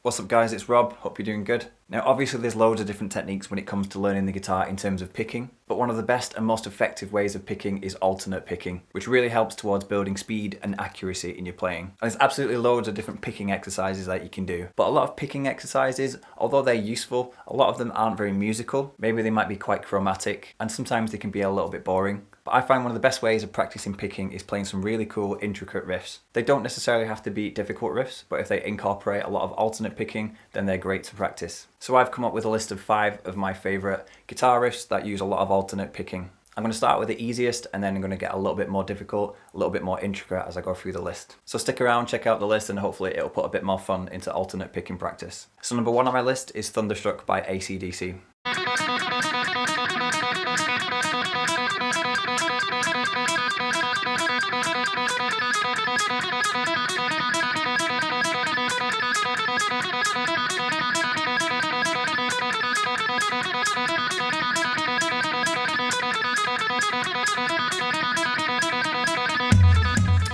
What's up guys, it's Rob, hope you're doing good. Now obviously there's loads of different techniques when it comes to learning the guitar in terms of picking, but one of the best and most effective ways of picking is alternate picking, which really helps towards building speed and accuracy in your playing. And there's absolutely loads of different picking exercises that you can do, but a lot of picking exercises, although they're useful, a lot of them aren't very musical. Maybe they might be quite chromatic, and sometimes they can be a little bit boring. But I find one of the best ways of practicing picking is playing some really cool, intricate riffs. They don't necessarily have to be difficult riffs, but if they incorporate a lot of alternate picking, then they're great to practice. So I've come up with a list of 5 of my favourite guitar riffs that use a lot of alternate picking. I'm going to start with the easiest and then I'm going to get a little bit more difficult, a little bit more intricate as I go through the list. So stick around, check out the list, and hopefully it'll put a bit more fun into alternate picking practice. So number 1 on my list is Thunderstruck by AC/DC.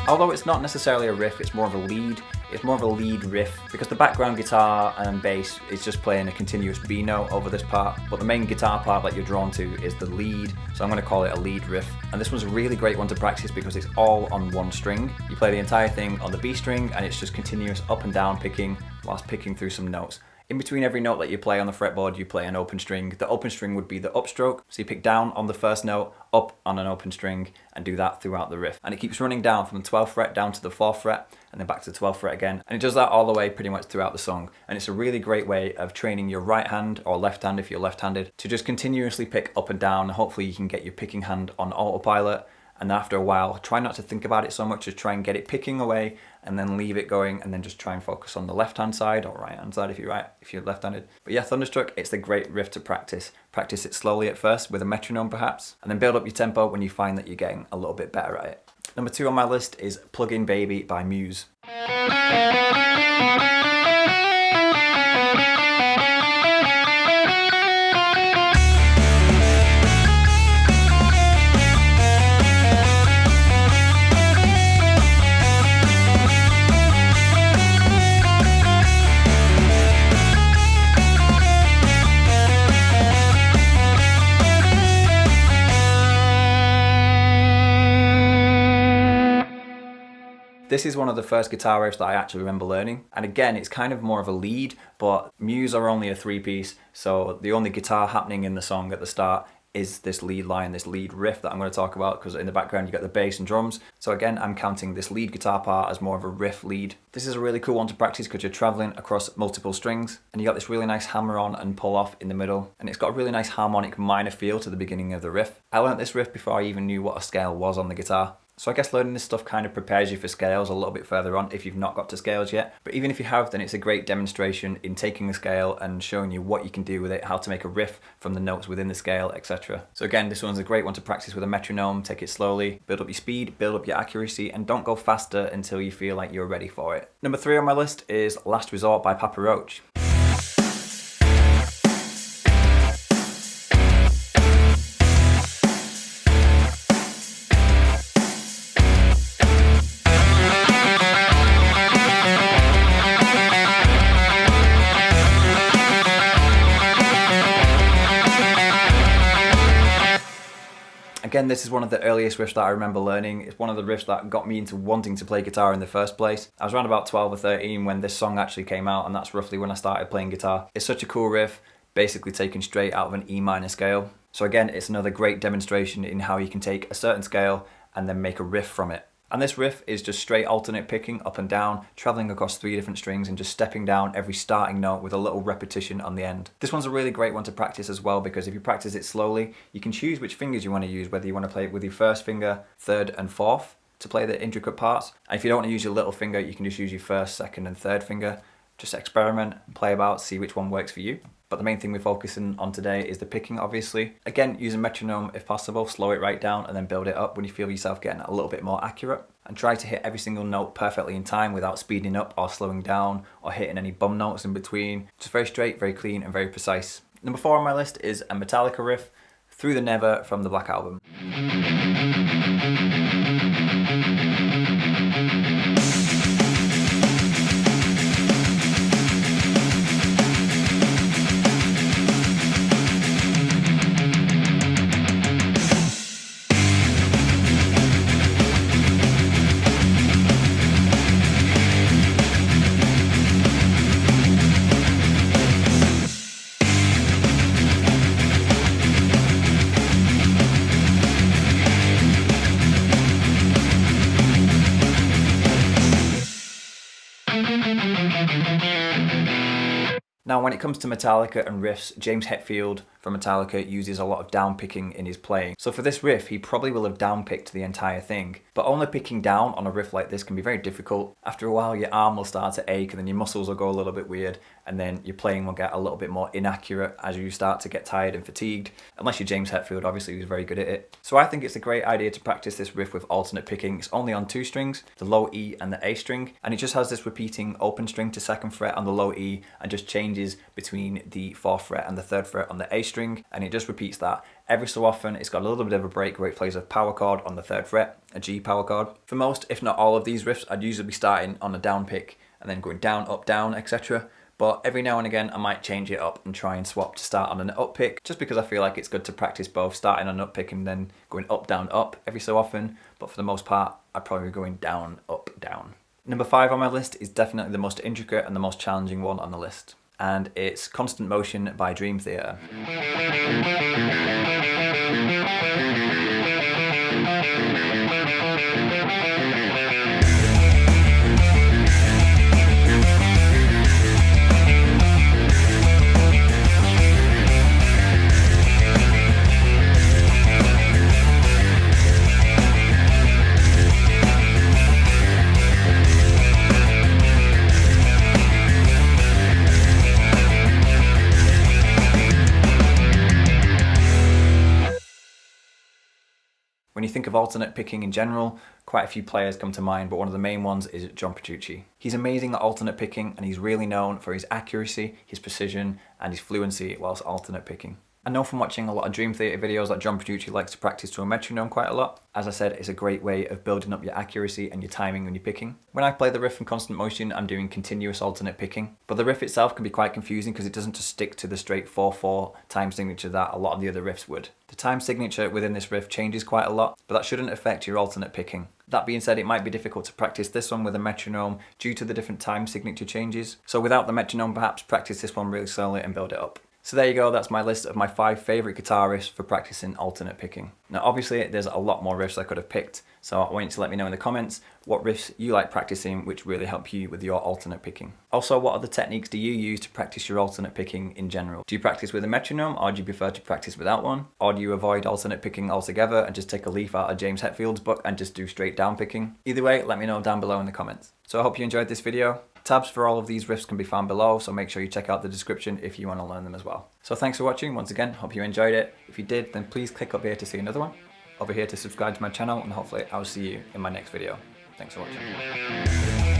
Although it's not necessarily a riff, it's more of a lead. It's more of a lead riff because the background guitar and bass is just playing a continuous B note over this part, but the main guitar part that you're drawn to is the lead, so I'm going to call it a lead riff. And this one's a really great one to practice because it's all on one string. You play the entire thing on the B string and it's just continuous up and down picking whilst picking through some notes. In between every note that you play on the fretboard, you play an open string. The open string would be the upstroke, so you pick down on the first note, up on an open string, and do that throughout the riff. And it keeps running down from the 12th fret down to the 4th fret, and then back to the 12th fret again. And it does that all the way pretty much throughout the song. And it's a really great way of training your right hand, or left hand if you're left-handed, to just continuously pick up and down. Hopefully you can get your picking hand on autopilot, and after a while, try not to think about it so much, just try and get it picking away and then leave it going, and then just try and focus on the left-hand side or right-hand side if you're left-handed. But yeah, Thunderstruck, it's a great riff to practice. Practice it slowly at first with a metronome perhaps, and then build up your tempo when you find that you're getting a little bit better at it. Number 2 on my list is Plug-in Baby by Muse. This is one of the first guitar riffs that I actually remember learning. And again, it's kind of more of a lead, but Muse are only a 3-piece, so the only guitar happening in the song at the start is this lead line, this lead riff that I'm going to talk about, because in the background you got the bass and drums. So again, I'm counting this lead guitar part as more of a riff lead. This is a really cool one to practice because you're traveling across multiple strings and you got this really nice hammer on and pull off in the middle, and it's got a really nice harmonic minor feel to the beginning of the riff. I learnt this riff before I even knew what a scale was on the guitar. So I guess learning this stuff kind of prepares you for scales a little bit further on if you've not got to scales yet. But even if you have, then it's a great demonstration in taking the scale and showing you what you can do with it, how to make a riff from the notes within the scale, etc. So again, this one's a great one to practice with a metronome. Take it slowly, build up your speed, build up your accuracy, and don't go faster until you feel like you're ready for it. Number 3 on my list is Last Resort by Papa Roach. Again, this is one of the earliest riffs that I remember learning. It's one of the riffs that got me into wanting to play guitar in the first place. I was around about 12 or 13 when this song actually came out, and that's roughly when I started playing guitar. It's such a cool riff, basically taken straight out of an E minor scale. So again, it's another great demonstration in how you can take a certain scale and then make a riff from it. And this riff is just straight alternate picking up and down, traveling across 3 different strings and just stepping down every starting note with a little repetition on the end. This one's a really great one to practice as well, because if you practice it slowly, you can choose which fingers you want to use, whether you want to play it with your 1st finger, 3rd and 4th to play the intricate parts. And if you don't want to use your little finger, you can just use your 1st, 2nd and 3rd finger. Just experiment, play about, see which one works for you. But the main thing we're focusing on today is the picking, obviously. Again, use a metronome if possible, slow it right down and then build it up when you feel yourself getting a little bit more accurate. And try to hit every single note perfectly in time without speeding up or slowing down or hitting any bum notes in between. Just very straight, very clean and very precise. Number 4 on my list is a Metallica riff, Through the Never from the Black Album. Now when it comes to Metallica and riffs, James Hetfield from Metallica uses a lot of down picking in his playing. So for this riff, he probably will have down picked the entire thing. But only picking down on a riff like this can be very difficult. After a while your arm will start to ache and then your muscles will go a little bit weird, and then your playing will get a little bit more inaccurate as you start to get tired and fatigued. Unless you're James Hetfield, obviously he's very good at it. So I think it's a great idea to practice this riff with alternate picking. It's only on 2 strings, the low E and the A string, and it just has this repeating open string to 2nd fret on the low E and just changes between the 4th fret and the 3rd fret on the A string, and it just repeats that every so often. It's got a little bit of a break where it plays a power chord on the 3rd fret, a G power chord. For most, if not all of these riffs, I'd usually be starting on a down pick and then going down, up, down, etc. But every now and again I might change it up and try and swap to start on an up pick, just because I feel like it's good to practice both starting on an up pick and then going up, down, up every so often. But for the most part, I'd probably be going down, up, down. Number 5 on my list is definitely the most intricate and the most challenging one on the list, and it's Constant Motion by Dream Theater. When you think of alternate picking in general, quite a few players come to mind, but one of the main ones is John Petrucci. He's amazing at alternate picking, and he's really known for his accuracy, his precision, and his fluency whilst alternate picking. I know from watching a lot of Dream Theater videos that John Petrucci likes to practice to a metronome quite a lot. As I said, it's a great way of building up your accuracy and your timing when you're picking. When I play the riff from Constant Motion, I'm doing continuous alternate picking, but the riff itself can be quite confusing because it doesn't just stick to the straight 4/4 time signature that a lot of the other riffs would. The time signature within this riff changes quite a lot, but that shouldn't affect your alternate picking. That being said, it might be difficult to practice this one with a metronome due to the different time signature changes. So without the metronome, perhaps practice this one really slowly and build it up. So there you go, that's my list of my 5 favourite guitar riffs for practicing alternate picking. Now obviously there's a lot more riffs I could have picked, so I want you to let me know in the comments what riffs you like practicing which really help you with your alternate picking. Also, what other techniques do you use to practice your alternate picking in general? Do you practice with a metronome, or do you prefer to practice without one? Or do you avoid alternate picking altogether and just take a leaf out of James Hetfield's book and just do straight down picking? Either way, let me know down below in the comments. So I hope you enjoyed this video. Tabs for all of these riffs can be found below, so make sure you check out the description if you want to learn them as well. So thanks for watching once again, hope you enjoyed it. If you did, then please click up here to see another one, over here to subscribe to my channel, and hopefully I'll see you in my next video. Thanks for watching.